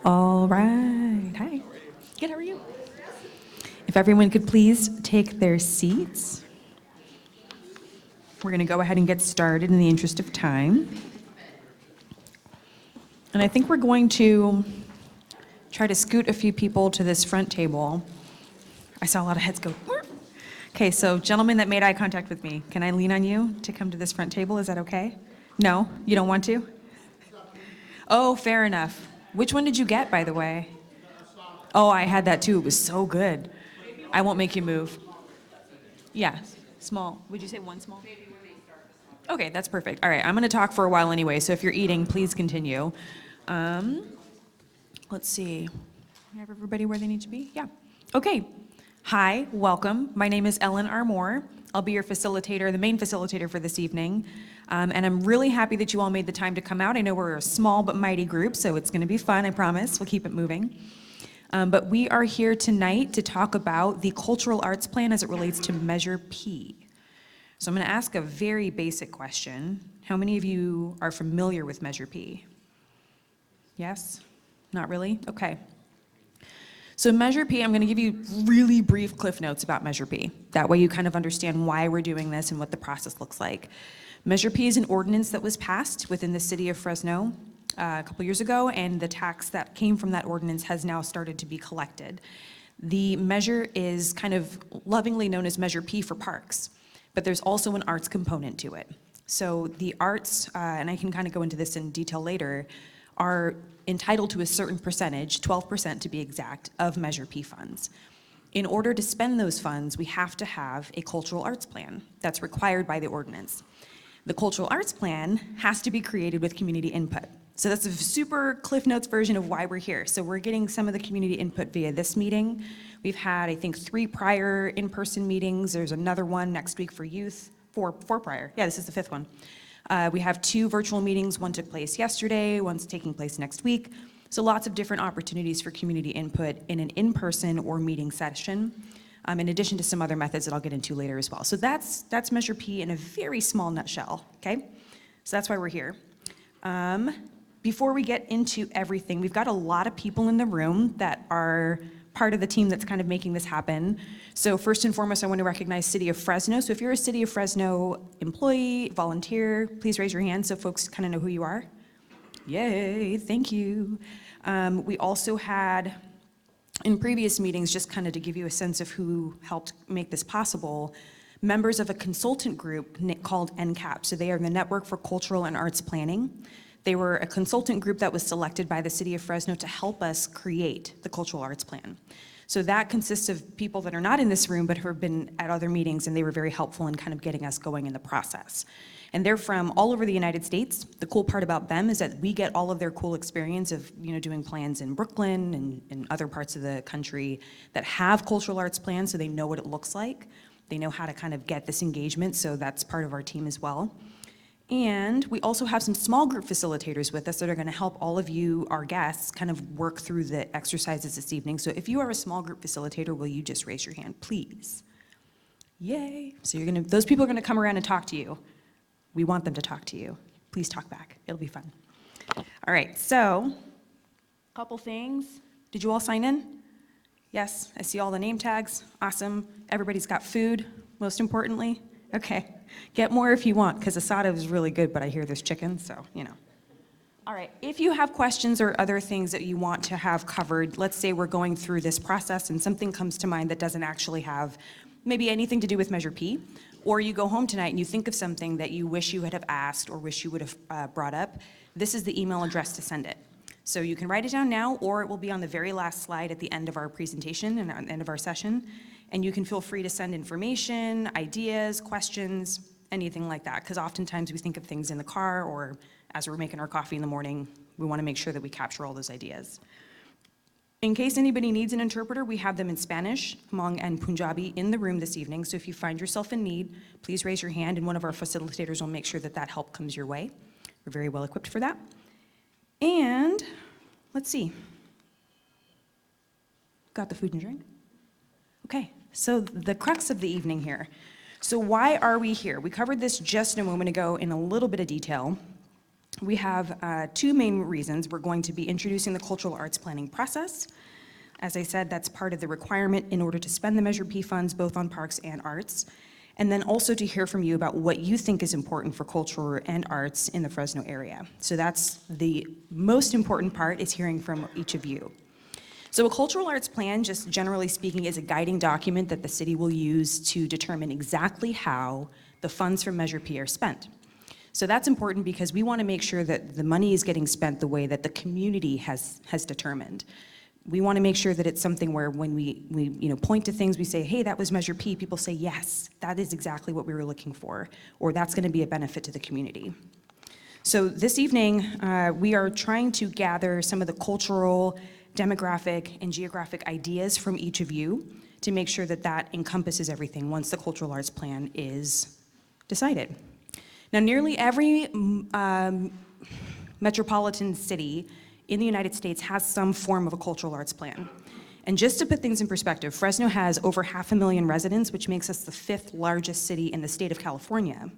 All right. Hi. Good, how are you? If everyone could please take their seats. We're going to go ahead and get started in the interest of time. And I think we're going to try to scoot a few people to this front table. I saw a lot of heads go. Okay, so gentlemen that made eye contact with me, can I lean on you to come to this front table? Is that okay? No? You don't want to? Oh, fair enough. Which one did you get, by the way? Oh, I had that too. It was so good. I won't make you move. Yeah, small. Would you say one small? Okay, that's perfect. All right, I'm going to talk for a while anyway, so if you're eating, please continue. Let's see. We have everybody where they need to be? Yeah. Okay. Hi, welcome. My name is Ellen Armour. I'll be your facilitator, the main facilitator for this evening. And I'm really happy that you all made the time to come out. I know we're a small but mighty group, so it's going to be fun, I promise. We'll keep it moving. But we are here tonight to talk about the cultural arts plan as it relates to Measure P. So I'm going to ask a very basic question. How many of you are familiar with Measure P? Yes? Not really? Okay. So Measure P, I'm going to give you really brief cliff notes about Measure P. That way you kind of understand why we're doing this and what the process looks like. Measure P is an ordinance that was passed within the City of Fresno a couple years ago, and the tax that came from that ordinance has now started to be collected. The measure is kind of lovingly known as Measure P for parks, but there's also an arts component to it. So the arts, and I can kind of go into this in detail later, are entitled to a certain percentage, 12% to be exact, of Measure P funds. In order to spend those funds, we have to have a cultural arts plan that's required by the ordinance. The cultural arts plan has to be created with community input. So that's a super Cliff Notes version of why we're here. So we're getting some of the community input via this meeting. We've had, I think, 3 prior in-person meetings. There's another one next week for youth, 4 prior. Yeah, this is the 5th one. We have 2 virtual meetings. One took place yesterday, one's taking place next week. So lots of different opportunities for community input in an in-person or meeting session, in addition to some other methods that I'll get into later as well. So that's Measure P in a very small nutshell, okay? So that's why we're here. Before we get into everything, we've got a lot of people in the room that are part of the team that's kind of making this happen. So first and foremost, I want to recognize City of Fresno. So if you're a City of Fresno employee, volunteer, please raise your hand so folks kind of know who you are. Yay, thank you. We also had, in previous meetings, just kind of to give you a sense of who helped make this possible, members of a consultant group called NCAP. So they are the Network for Cultural and Arts Planning. They were a consultant group that was selected by the City of Fresno to help us create the cultural arts plan. So that consists of people that are not in this room but who have been at other meetings, and they were very helpful in kind of getting us going in the process. And they're from all over the United States. The cool part about them is that we get all of their cool experience of doing plans in Brooklyn and other parts of the country that have cultural arts plans, so they know what it looks like. They know how to kind of get this engagement, so that's part of our team as well. And we also have some small group facilitators with us that are going to help all of you, our guests, kind of work through the exercises this evening. So if you are a small group facilitator, will you just raise your hand, please? Yay. So those people are going to come around and talk to you. We want them to talk to you. Please talk back. It'll be fun. All right, so a couple things. Did you all sign in? Yes, I see all the name tags. Awesome. Everybody's got food, most importantly. Okay. Get more if you want, because asada is really good, but I hear there's chicken, so, All right, if you have questions or other things that you want to have covered, let's say we're going through this process and something comes to mind that doesn't actually have maybe anything to do with Measure P, or you go home tonight and you think of something that you wish you would have asked or wish you would have brought up, this is the email address to send it. So you can write it down now, or it will be on the very last slide at the end of our presentation and at the end of our session. And you can feel free to send information, ideas, questions, anything like that, because oftentimes we think of things in the car or as we're making our coffee in the morning. We want to make sure that we capture all those ideas. In case anybody needs an interpreter, we have them in Spanish, Hmong, and Punjabi in the room this evening. So if you find yourself in need, please raise your hand, and one of our facilitators will make sure that that help comes your way. We're very well equipped for that. And let's see. Got the food and drink? Okay, so the crux of the evening here. So why are we here? We covered this just a moment ago in a little bit of detail. We have two main reasons. We're going to be introducing the cultural arts planning process. As I said, that's part of the requirement in order to spend the Measure P funds both on parks and arts. And then also to hear from you about what you think is important for culture and arts in the Fresno area. So that's the most important part, is hearing from each of you. So a cultural arts plan, just generally speaking, is a guiding document that the city will use to determine exactly how the funds from Measure P are spent. So that's important because we want to make sure that the money is getting spent the way that the community has determined. We want to make sure that it's something where when we point to things, we say, hey, that was Measure P, people say, yes, that is exactly what we were looking for, or that's going to be a benefit to the community. So this evening, we are trying to gather some of the cultural, demographic, and geographic ideas from each of you to make sure that that encompasses everything once the cultural arts plan is decided. Now, nearly every metropolitan city in the United States has some form of a cultural arts plan. And just to put things in perspective, Fresno has over 500,000 residents, which makes us the 5th largest city in the state of California.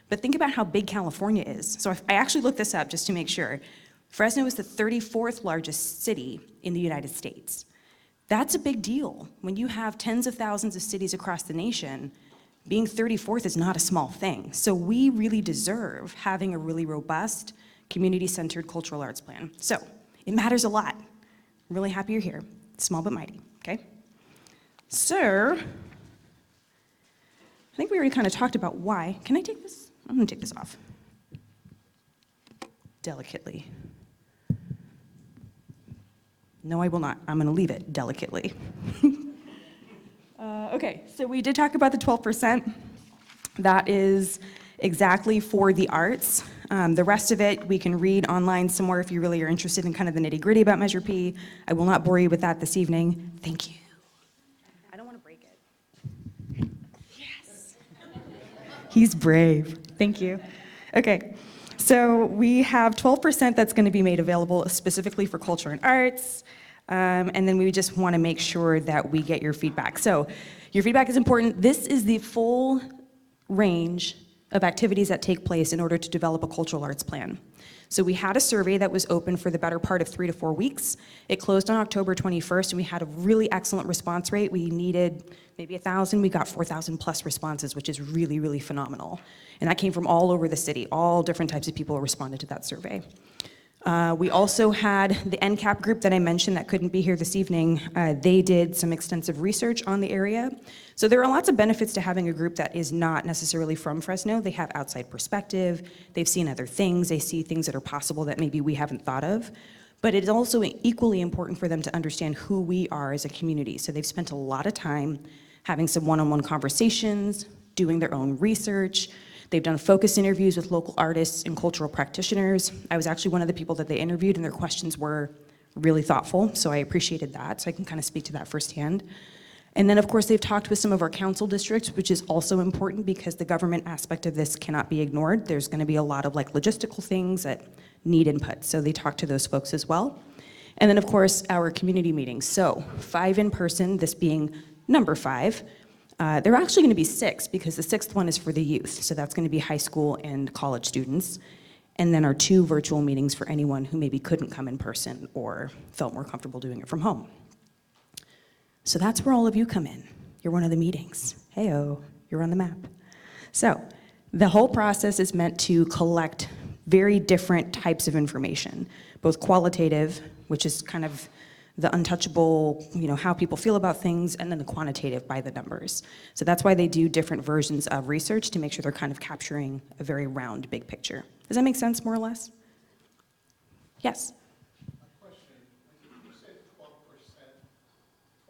But think about how big California is. So I actually looked this up just to make sure. Fresno is the 34th largest city in the United States. That's a big deal. When you have tens of thousands of cities across the nation, being 34th is not a small thing. So we really deserve having a really robust, community-centered cultural arts plan. So it matters a lot. I'm really happy you're here. Small but mighty, okay? So I think we already kind of talked about why. Can I take this? I'm gonna take this off. Delicately. No, I will not. I'm gonna leave it delicately. Okay, so we did talk about the 12%. That is exactly for the arts. The rest of it, we can read online somewhere if you really are interested in kind of the nitty-gritty about Measure P. I will not bore you with that this evening. Thank you. I don't want to break it. Yes. He's brave. Thank you. Okay, so we have 12% that's going to be made available specifically for culture and arts. And then we just want to make sure that we get your feedback. So your feedback is important. This is the full range of activities that take place in order to develop a cultural arts plan. So we had a survey that was open for the better part of 3 to 4 weeks. It closed on October 21st, and we had a really excellent response rate. We needed maybe 1,000. We got 4,000 plus responses, which is really, really phenomenal. And that came from all over the city. All different types of people responded to that survey. We also had the NCAP group that I mentioned that couldn't be here this evening. They did some extensive research on the area. So there are lots of benefits to having a group that is not necessarily from Fresno. They have outside perspective. They've seen other things. They see things that are possible that maybe we haven't thought of. But it is also equally important for them to understand who we are as a community. So they've spent a lot of time having some one-on-one conversations, doing their own research. They've done focus interviews with local artists and cultural practitioners. I was actually one of the people that they interviewed, and their questions were really thoughtful, so I appreciated that, so I can kind of speak to that firsthand. And then, of course, they've talked with some of our council districts, which is also important because the government aspect of this cannot be ignored. There's going to be a lot of logistical things that need input, so they talked to those folks as well. And then, of course, our community meetings. So 5 in person, this being number 5. There are actually going to be 6 because the 6th one is for the youth. So that's going to be high school and college students. And then our 2 virtual meetings for anyone who maybe couldn't come in person or felt more comfortable doing it from home. So that's where all of you come in. You're one of the meetings. Hey-oh, you're on the map. So the whole process is meant to collect very different types of information, both qualitative, which is kind of the untouchable, how people feel about things, and then the quantitative by the numbers. So that's why they do different versions of research to make sure they're kind of capturing a very round, big picture. Does that make sense, more or less? Yes? A question. You said 12%.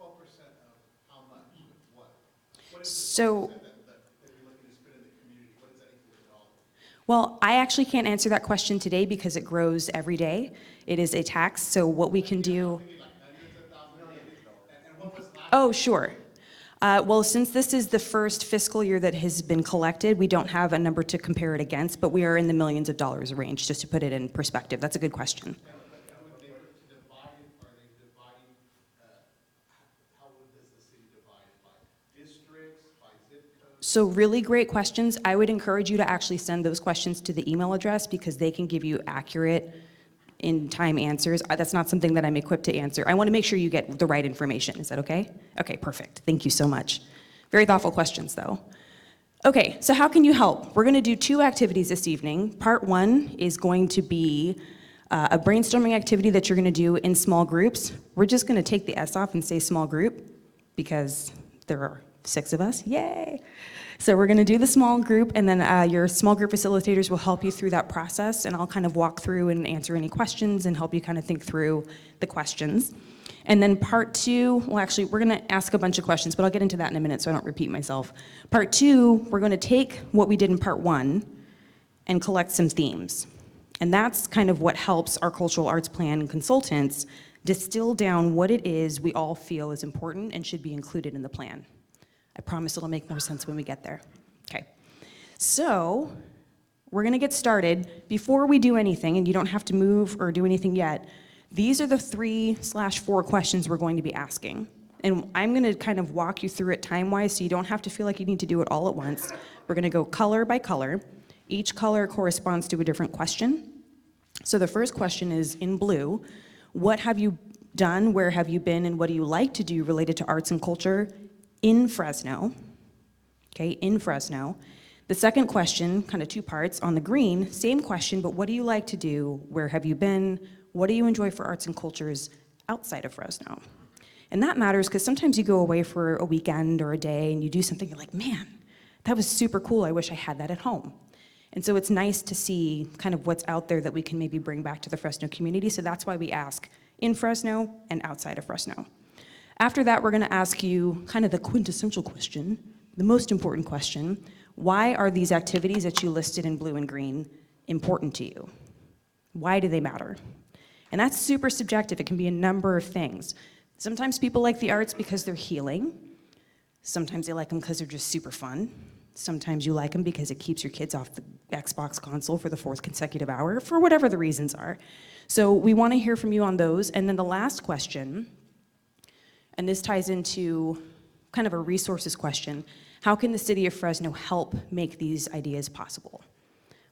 12% of how much? What? What is the 12% that you're looking to spend in the community? What does that equal in dollars? Well, I actually can't answer that question today because it grows every day. It is a tax, so what we can do... Oh, sure. Well, since this is the first fiscal year that has been collected, we don't have a number to compare it against, but we are in the millions of dollars range, just to put it in perspective. That's a good question. So really great questions. I would encourage you to actually send those questions to the email address because they can give you accurate in-time answers. That's not something that I'm equipped to answer. I want to make sure you get the right information. Is that okay? Okay, perfect. Thank you so much. Very thoughtful questions, though. Okay, so how can you help? We're going to do 2 activities this evening. Part 1 is going to be a brainstorming activity that you're going to do in small groups. We're just going to take the S off and say small group because there are 6 of us. Yay! So we're going to do the small group, and then your small group facilitators will help you through that process, and I'll kind of walk through and answer any questions and help you kind of think through the questions. And then part 2, well, actually, we're going to ask a bunch of questions, but I'll get into that in a minute so I don't repeat myself. Part 2, we're going to take what we did in part 1 and collect some themes. And that's kind of what helps our cultural arts plan consultants distill down what it is we all feel is important and should be included in the plan. I promise it'll make more sense when we get there. Okay, so we're gonna get started. Before we do anything, and you don't have to move or do anything yet, these are the 3/4 questions we're going to be asking. And I'm gonna kind of walk you through it time-wise so you don't have to feel like you need to do it all at once. We're gonna go color by color. Each color corresponds to a different question. So the first question is in blue. What have you done, where have you been, and what do you like to do related to arts and culture in Fresno? Okay, in Fresno. The second question, kind of 2 parts, on the green, same question, but what do you like to do, where have you been, what do you enjoy for arts and cultures outside of Fresno? And that matters because sometimes you go away for a weekend or a day and you do something, you're like, man, that was super cool, I wish I had that at home. And so it's nice to see kind of what's out there that we can maybe bring back to the Fresno community, so that's why we ask in Fresno and outside of Fresno. After that, we're gonna ask you kind of the quintessential question, the most important question, why are these activities that you listed in blue and green important to you? Why do they matter? And that's super subjective, it can be a number of things. Sometimes people like the arts because they're healing. Sometimes they like them because they're just super fun. Sometimes you like them because it keeps your kids off the Xbox console for the 4th consecutive hour, for whatever the reasons are. So we want to hear from you on those. And then the last question, and this ties into kind of a resources question, how can the City of Fresno help make these ideas possible?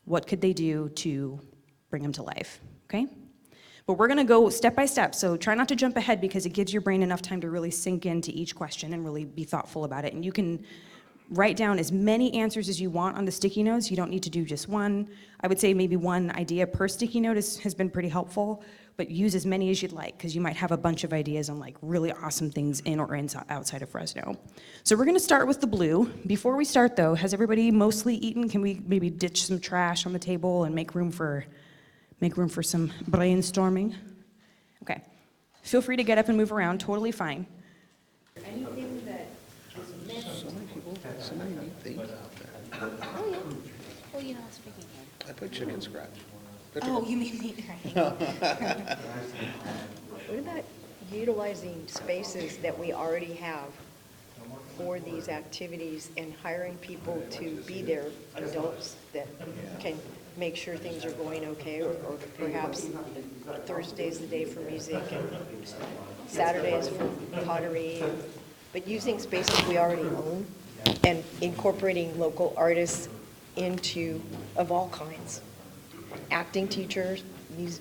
What could they do to bring them to life, okay? But we're gonna go step by step, so try not to jump ahead because it gives your brain enough time to really sink into each question and really be thoughtful about it. And you can write down as many answers as you want on the sticky notes. You don't need to do just one. I would say maybe one idea per sticky note has been pretty helpful, but use as many as you'd like because you might have a bunch of ideas on like really awesome things in or outside of Fresno. So we're gonna start with the blue. Before we start though, has everybody mostly eaten? Can we maybe ditch some trash on the table and make room for some brainstorming? Okay, feel free to get up and move around, totally fine. Anything that is missed? So many neat things out there. Oh, yeah. Well, you know, speaking of. I put chicken scratch. Oh, you mean me, right? What about utilizing spaces that we already have for these activities and hiring people to be there, adults that can make sure things are going okay, or perhaps Thursday's the day for music and Saturdays for pottery, but using spaces we already own and incorporating local artists into, of all kinds. Acting teachers,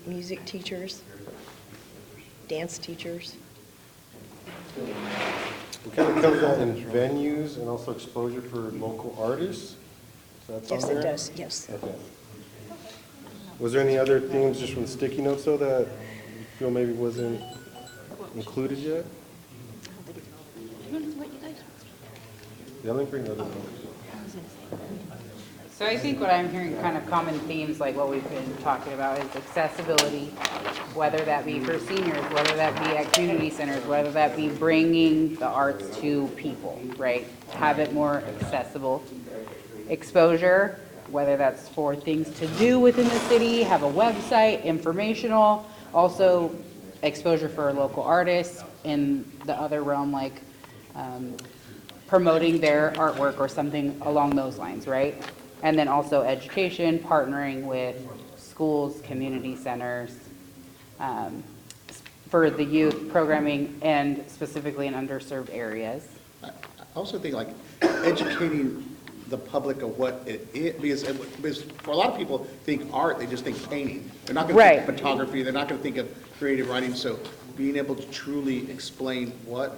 music teachers, dance teachers. We kind of covered that in venues and also exposure for local artists. So that's on Yes, there? it does, yes. Okay. Was there any other themes just from sticky notes though that you feel maybe wasn't included yet? I don't know what you guys. Yeah, let me bring other notes. So I think what I'm hearing kind of common themes like what we've been talking about is accessibility, whether that be for seniors, whether that be at community centers, whether that be bringing the arts to people, right? Have it more accessible. Exposure, whether that's for things to do within the city, have a website, informational. Also exposure for local artists in the other realm, like promoting their artwork or something along those lines, right? And then also education, partnering with schools, community centers, for the youth programming and specifically in underserved areas. I also think like educating the public of what it is, because for a lot of people think art, they just think painting. They're not gonna think Right. photography, they're not gonna think of creative writing, so being able to truly explain what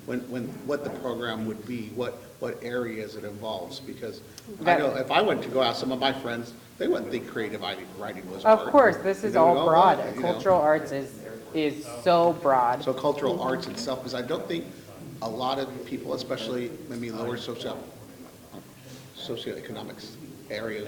the program would be, what areas it involves, because I know if I went to go ask some of my friends, they wouldn't think creative writing was art. Of course, this is They would all go, broad. you know. Cultural arts is so broad. So cultural arts itself, because I don't think a lot of people, especially maybe lower socioeconomics areas,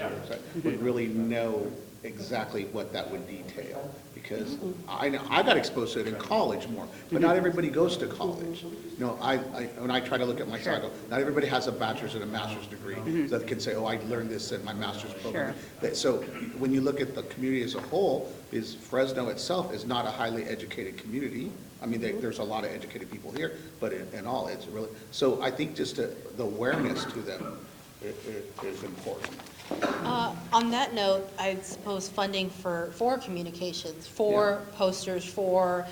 would really know exactly what that would detail. Because I know, I got exposed to it in college more, but not everybody goes to college. You know, when I try to look at myself, I go, not everybody has a bachelor's and a master's degree that can say, oh, I learned this in my master's program. So when you look at the community as a whole, is Fresno itself is not a highly educated community. I mean, there's a lot of educated people here, but in all, it's really, so I think just the awareness to them is important. On that note, I suppose funding for communications, for posters, for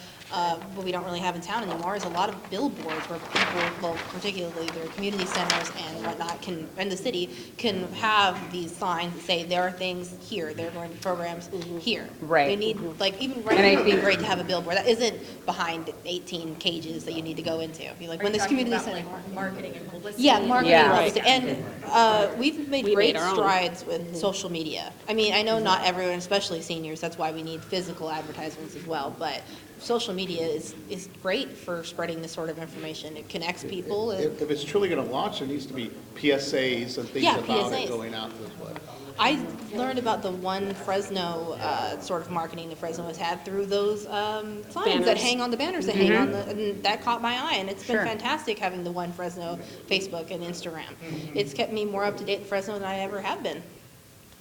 what we don't really have in town anymore is a lot of billboards where people, well, particularly their community centers and whatnot and the city can have these signs that say there are things here, there are going to be programs here. Right. We need, like, even right And I now, it would be think- great to have a billboard that isn't behind 18 cages that you need to go into. Be like, when this community center. Marketing and publicity? Yeah, marketing, Yeah. publicity. And we've made We great made our own. strides with social media. I mean, I know not everyone, especially seniors, that's why we need physical advertisements as well, but social media is great for spreading this sort of information. It connects people. If it's truly going to launch, there needs to be PSAs and things Yeah, about PSAs. it going out as well. I learned about the one Fresno sort of marketing that Fresno has had through those signs that Banners. hang on the banners that hang on the, and that caught my eye. And it's been Sure. fantastic having the one Fresno Facebook and Instagram. It's kept me more up to date in Fresno than I ever have been.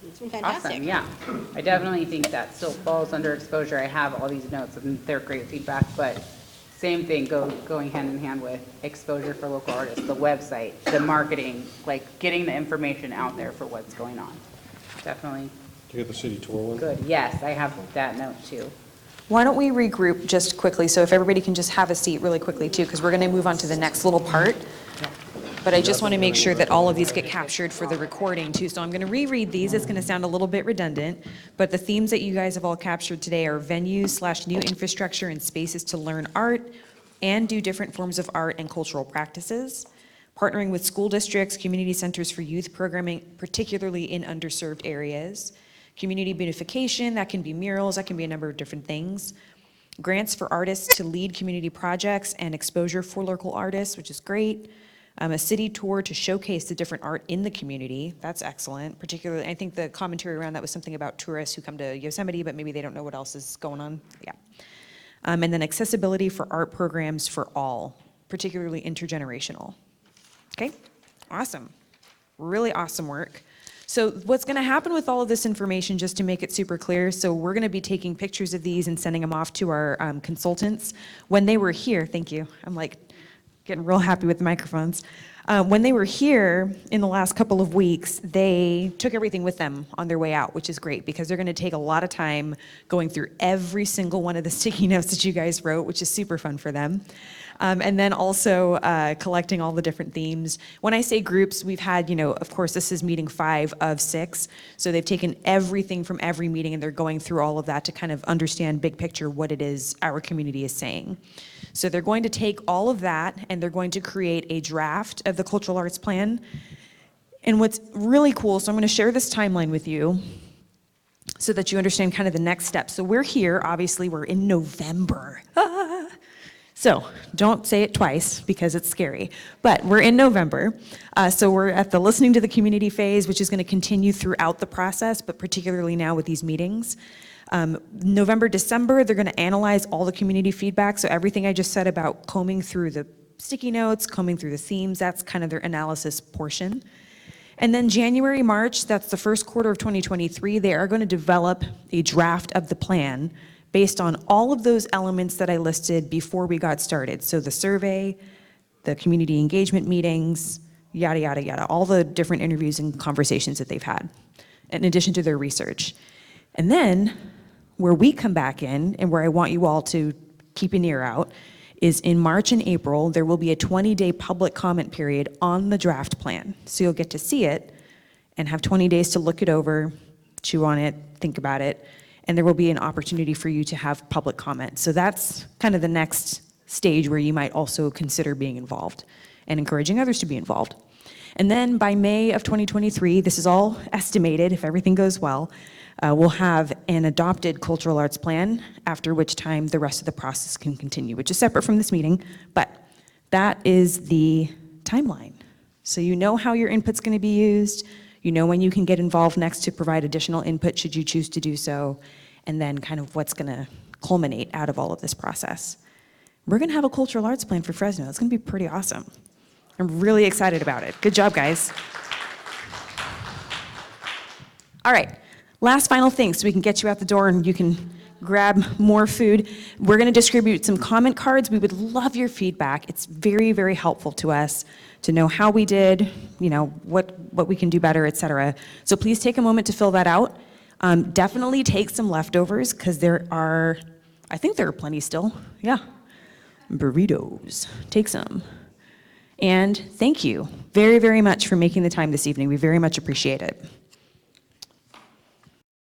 It's been fantastic. Awesome, yeah. I definitely think that still falls under exposure. I have all these notes and they're great feedback, but same thing going hand in hand with exposure for local artists, the website, the marketing, like getting the information out there for what's going on. Definitely You get the city tour one? good. Yes, I have that note too. Why don't we regroup just quickly, so if everybody can just have a seat really quickly too, because we're going to move on to the next little part. But I just want to make sure that all of these get captured for the recording too. So I'm going to reread these. It's going to sound a little bit redundant, but the themes that you guys have all captured today are venues/new infrastructure and spaces to learn art and do different forms of art and cultural practices, partnering with school districts, community centers for youth programming, particularly in underserved areas, community beautification, that can be murals, that can be a number of different things, grants for artists to lead community projects and exposure for local artists, which is great, a city tour to showcase the different art in the community, that's excellent, particularly, I think the commentary around that was something about tourists who come to Yosemite, but maybe they don't know what else is going on, yeah. And then accessibility for art programs for all, particularly intergenerational. Okay, awesome. Really awesome work. So what's going to happen with all of this information, just to make it super clear, so we're going to be taking pictures of these and sending them off to our consultants. When they were here, thank you, I'm like getting real happy with the microphones. When they were here in the last couple of weeks, they took everything with them on their way out, which is great because they're going to take a lot of time going through every single one of the sticky notes that you guys wrote, which is super fun for them. And then also collecting all the different themes. When I say groups, we've had, of course, this is meeting 5 of 6. So they've taken everything from every meeting and they're going through all of that to kind of understand big picture what it is our community is saying. So they're going to take all of that and they're going to create a draft of the cultural arts plan. And what's really cool, so I'm going to share this timeline with you so that you understand kind of the next steps. So we're here, obviously we're in November. So don't say it twice because it's scary, but we're in November. So we're at the listening to the community phase, which is going to continue throughout the process, but particularly now with these meetings. November, December, they're going to analyze all the community feedback. So everything I just said about combing through the sticky notes, combing through the themes, that's kind of their analysis portion. And then January, March, that's the first quarter of 2023, they are going to develop a draft of the plan based on all of those elements that I listed before we got started. So the survey, the community engagement meetings, yada, yada, yada, all the different interviews and conversations that they've had, in addition to their research. And then where we come back in and where I want you all to keep an ear out is in March and April, there will be a 20-day public comment period on the draft plan. So you'll get to see it and have 20 days to look it over, chew on it, think about it, and there will be an opportunity for you to have public comment. So that's kind of the next stage where you might also consider being involved and encouraging others to be involved. And then by May of 2023, this is all estimated, if everything goes well, we'll have an adopted cultural arts plan, after which time the rest of the process can continue, which is separate from this meeting, but that is the timeline. So you know how your input's going to be used, you know when you can get involved next to provide additional input should you choose to do so, and then kind of what's going to culminate out of all of this process. We're going to have a cultural arts plan for Fresno. It's going to be pretty awesome. I'm really excited about it. Good job, guys. All right, last final thing so we can get you out the door and you can grab more food. We're going to distribute some comment cards. We would love your feedback. It's very, very helpful to us to know how we did, you know, what we can do better, et cetera. So please take a moment to fill that out. Definitely take some leftovers because I think there are plenty still. Yeah. Burritos. Take some. And thank you very, very much for making the time this evening. We very much appreciate it.